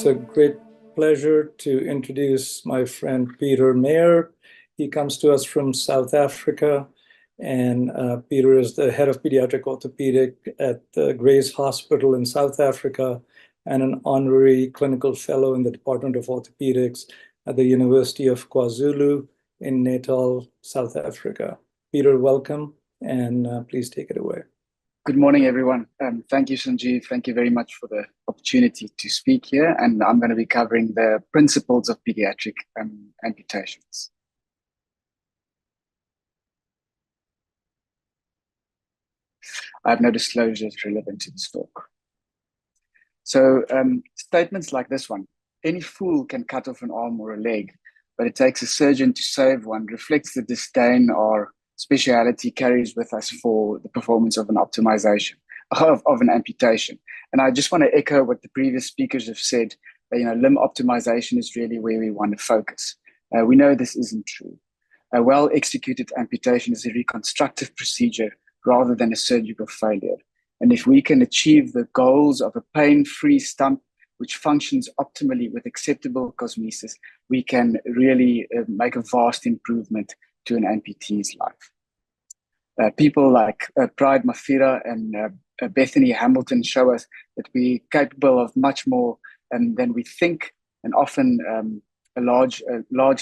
a great pleasure to introduce my friend Pieter Mare. He comes to us from South Africa, and Pieter is the head of pediatric orthopedic at the Gray's Hospital in South Africa and an honorary clinical fellow in the Department of Orthopedics at the University of KwaZulu in Natal, South Africa. Pieter, welcome, and please take it away. Good morning, everyone. Thank you, Sanjeev. Thank you very much for the opportunity to speak here. And I'm going to be covering the principles of pediatric amputations. I have no disclosures relevant to this talk. So statements like this one: any fool can cut off an arm or a leg, but it takes a surgeon to save one, reflects the disdain our speciality carries with us for the performance of an optimization, of an amputation. And I just want to echo what the previous speakers have said, that, limb optimization is really where we want to focus. We know this isn't true. A well-executed amputation is a reconstructive procedure rather than a surgical failure. And if we can achieve the goals of a pain-free stump, which functions optimally with acceptable cosmesis, we can really make a vast improvement to an amputee's life. People like Pride Mafira and Bethany Hamilton show us that we're capable of much more than we think, and often large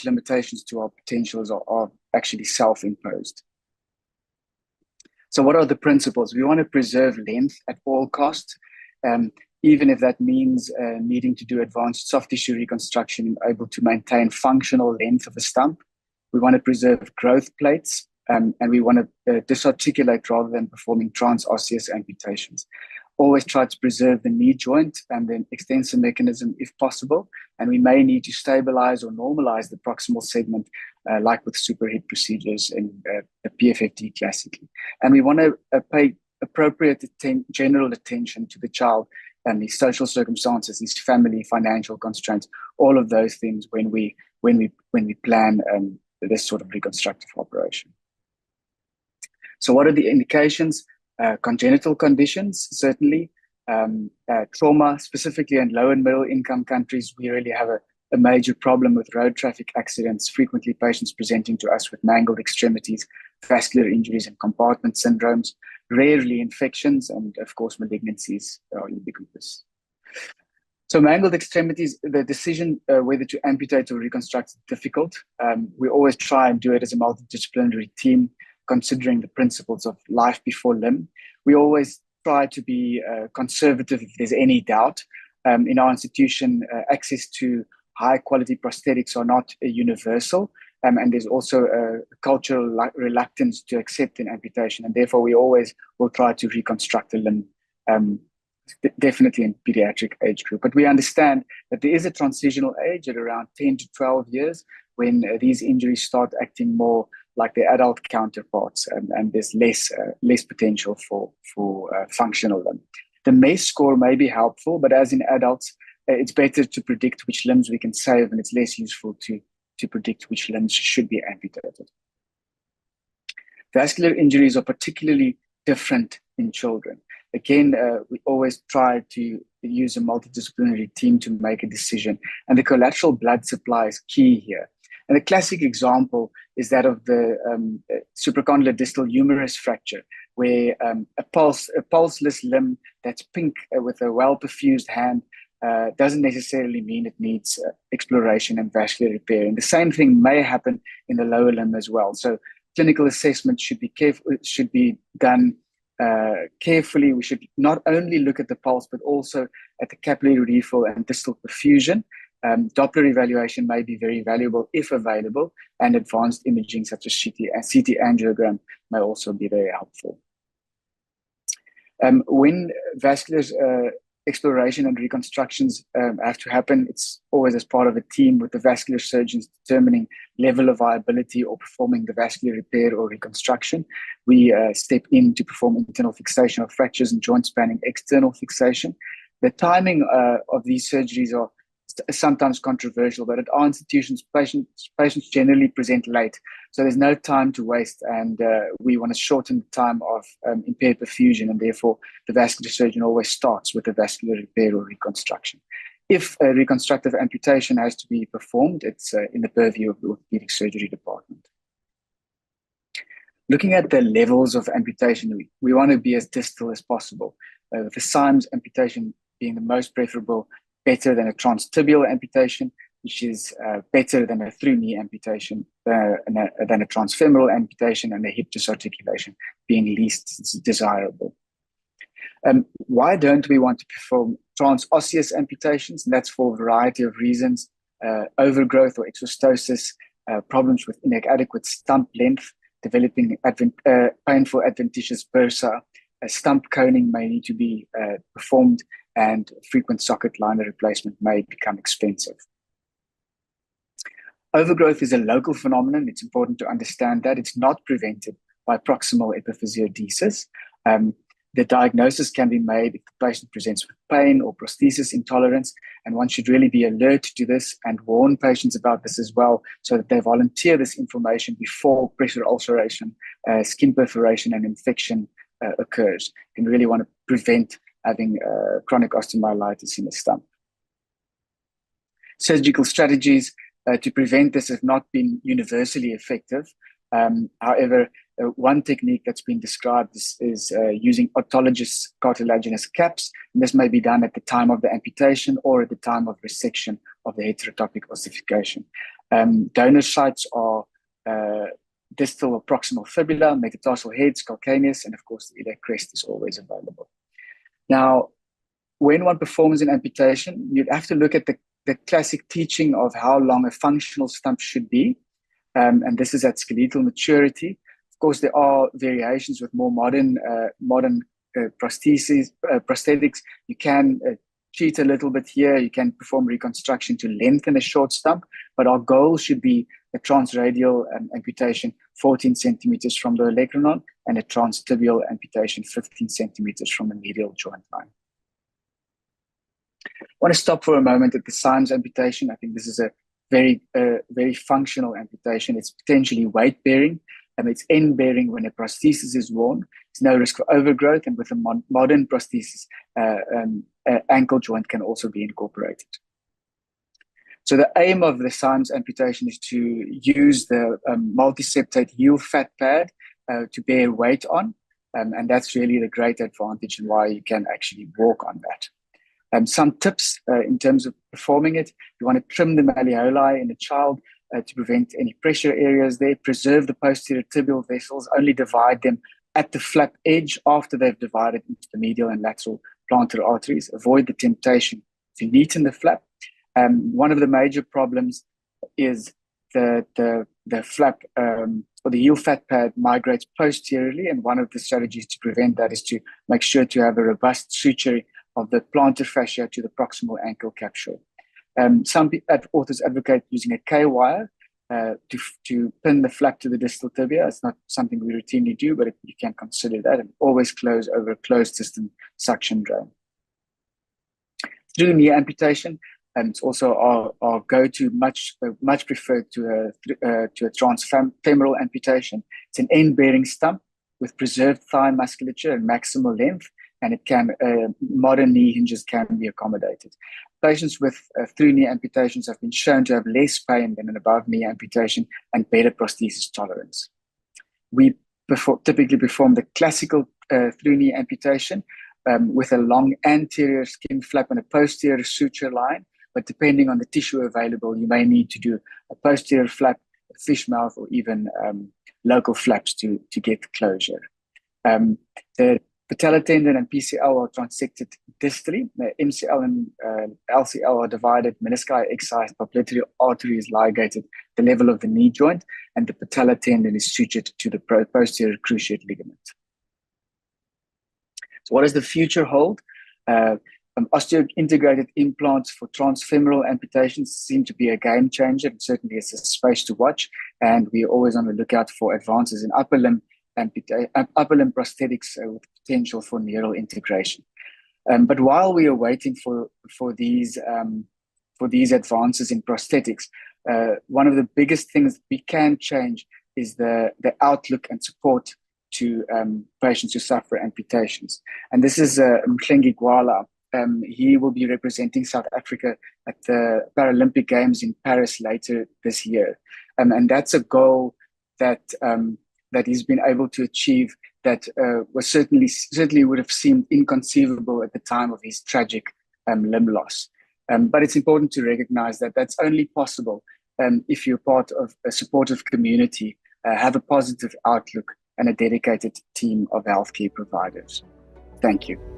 limitations to our potentials are actually self-imposed. So what are the principles? We want to preserve length at all costs, even if that means needing to do advanced soft tissue reconstruction and able to maintain functional length of a stump. We want to preserve growth plates, and we want to disarticulate rather than performing transosseous amputations. Always try to preserve the knee joint and the extensor mechanism if possible, and we may need to stabilize or normalize the proximal segment like with super hip procedures and PFFD classically. And we want to pay appropriate general attention to the child and his social circumstances, his family, financial constraints, all of those things when we plan this sort of reconstructive operation. So what are the indications? Congenital conditions, certainly. Trauma, specifically in low and middle income countries, we really have a major problem with road traffic accidents, frequently patients presenting to us with mangled extremities, vascular injuries and compartment syndromes, rarely infections, and of course malignancies are ubiquitous. So mangled extremities, the decision whether to amputate or reconstruct is difficult. We always try and do it as a multidisciplinary team, considering the principles of life before limb. We always try to be conservative if there's any doubt. In our institution, access to high quality prosthetics are not universal, and there's also a cultural reluctance to accept an amputation, and therefore we always will try to reconstruct the limb, definitely in pediatric age group. But we understand that there is a transitional age at around 10 to 12 years when these injuries start acting more like their adult counterparts, and there's less potential for functional limb. The MES score may be helpful, but as in adults, it's better to predict which limbs we can save, and it's less useful to predict which limbs should be amputated. Vascular injuries are particularly different in children. Again, we always try to use a multidisciplinary team to make a decision, and the collateral blood supply is key here. And the classic example is that of the supracondylar distal humerus fracture, where a pulseless limb that's pink with a well-perfused hand doesn't necessarily mean it needs exploration and vascular repair. And the same thing may happen in the lower limb as well. So clinical assessment should be done carefully. We should not only look at the pulse, but also at the capillary refill and distal perfusion. Doppler evaluation may be very valuable if available, and advanced imaging such as CT angiogram may also be very helpful. When vascular exploration and reconstructions have to happen, it's always as part of a team with the vascular surgeons determining level of viability or performing the vascular repair or reconstruction. We step in to perform internal fixation of fractures and joint spanning external fixation. The timing of these surgeries are sometimes controversial, but at our institutions, patients generally present late. So there's no time to waste, and we want to shorten the time of impaired perfusion, and therefore the vascular surgeon always starts with a vascular repair or reconstruction. If a reconstructive amputation has to be performed, it's in the purview of the orthopedic surgery department. Looking at the levels of amputation, we want to be as distal as possible. The Symes amputation being the most preferable, better than a transtibial amputation, which is better than a through-knee amputation, than a transfemoral amputation, and a hip disarticulation being least desirable. Why don't we want to perform transosseous amputations? And that's for a variety of reasons: overgrowth or exostosis, problems with inadequate stump length, developing painful adventitious bursa, stump coning may need to be performed, and frequent socket liner replacement may become expensive. Overgrowth is a local phenomenon. It's important to understand that it's not prevented by proximal epiphysiodesis. The diagnosis can be made if the patient presents with pain or prosthesis intolerance, and one should really be alert to this and warn patients about this as well, so that they volunteer this information before pressure ulceration, skin perforation, and infection occurs. You really want to prevent having chronic osteomyelitis in the stump. Surgical strategies to prevent this have not been universally effective. However, one technique that's been described is using autologous cartilaginous caps. And this may be done at the time of the amputation or at the time of resection of the heterotopic ossification. Donor sites are distal or proximal fibula, metatarsal heads, calcaneus, and of course the iliac crest is always available. Now, when one performs an amputation, you'd have to look at the classic teaching of how long a functional stump should be. And this is at skeletal maturity. Of course, there are variations with more modern prosthetics. You can cheat a little bit here. You can perform reconstruction to lengthen a short stump, but our goal should be a transradial amputation 14 centimeters from the olecranon and a transtibial amputation 15 centimeters from the medial joint line. I want to stop for a moment at the Symes amputation. I think this is a very functional amputation. It's potentially weight-bearing, and it's end-bearing when a prosthesis is worn. There's no risk for overgrowth, and with a modern prosthesis, ankle joint can also be incorporated. So the aim of the Symes amputation is to use the multi-septate heel fat pad to bear weight on, and that's really the great advantage and why you can actually walk on that. Some tips in terms of performing it: you want to trim the malleoli in the child to prevent any pressure areas there, preserve the posterior tibial vessels, only divide them at the flap edge after they've divided into the medial and lateral plantar arteries. Avoid the temptation to neaten the flap. One of the major problems is the flap or the heel fat pad migrates posteriorly, and one of the strategies to prevent that is to make sure to have a robust suture of the plantar fascia to the proximal ankle capsule. Some authors advocate using a K-wire to pin the flap to the distal tibia. It's not something we routinely do, but you can consider that, and always close over a closed system suction drain. Through knee amputation, it's also our go-to, much preferred to a transfemoral amputation. It's an end-bearing stump with preserved thigh musculature and maximal length, and it can modern knee hinges can be accommodated. Patients with through knee amputations have been shown to have less pain than an above knee amputation and better prosthesis tolerance. We typically perform the classical through knee amputation with a long anterior skin flap and a posterior suture line, but depending on the tissue available, you may need to do a posterior flap, a fish mouth, or even local flaps to get closure. The patellar tendon and PCL are transected distally. The MCL and LCL are divided, menisci excised, popliteal artery is ligated at the level of the knee joint, and the patellar tendon is sutured to the posterior cruciate ligament. So what does the future hold? Osteo-integrated implants for transfemoral amputations seem to be a game changer, and certainly it's a space to watch, and we're always on the lookout for advances in upper limb prosthetics with potential for neural integration. But while we are waiting for these advances in prosthetics, one of the biggest things we can change is the outlook and support to patients who suffer amputations. And this is Mhlengi Gwala, he will be representing South Africa at the Paralympic Games in Paris later this year. And that's a goal that that he's been able to achieve that was certainly would have seemed inconceivable at the time of his tragic limb loss. But it's important to recognize that that's only possible if you're part of a supportive community, have a positive outlook, and a dedicated team of healthcare providers. Thank you.